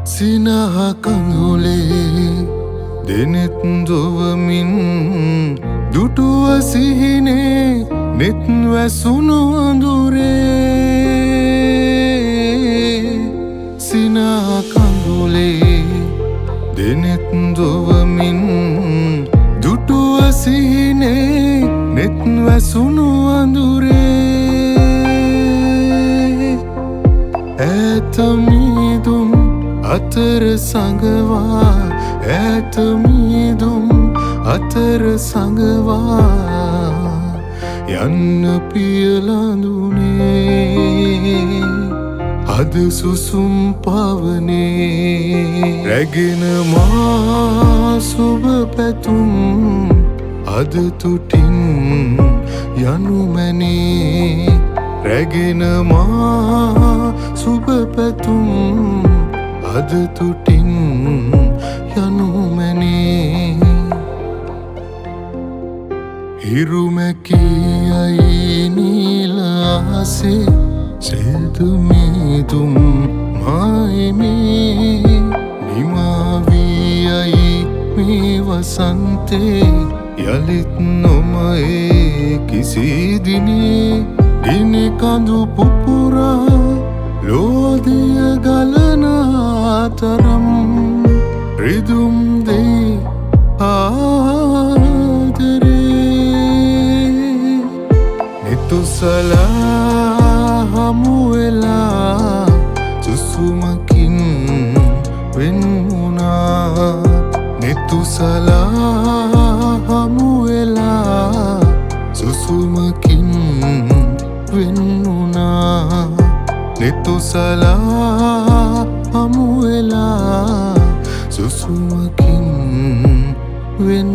සිනහ කඳුලේ දෙනෙත් දොවමින් දුටුව සිහිනේ නෙත් වැසුණු අඳුරේ සිනහ කඳුලේ දෙනෙත් දොවමින් දුටුව සිහිනේ නෙත් වැසුණු අඳුරේ ඈත මිදුම් අතර සඟවා ඈත මිදුම් අතර සඟවා යන්න පියලඳුනේ අද සුසුම් පවනේ රැගෙන මා සුබ පැතුම් අද තුටින් යනු මැනේ රැගෙන මා සුබ පැතුම් අද තුටින් යනු මැනේ හිරුමැකියයි නීල අහසේ සෙල්දු මිදුම් මායිමේ නිමාවියයි මේ වසන්තේ යළිත් නොමයේ කිසි දිනේ ගිනි කඳු පුපුරා ලෝදිය ගලන තරම් රිදුම් දෙයි ආදරේ නිතුසලා හමුවෙලා සුසුමකින් වෙන් වුණා නිතුසලා හමුවෙලා සුසුමකින් වෙන් වුණා නිතුසලා හමුවෙලා සුසුමකින් වෙන්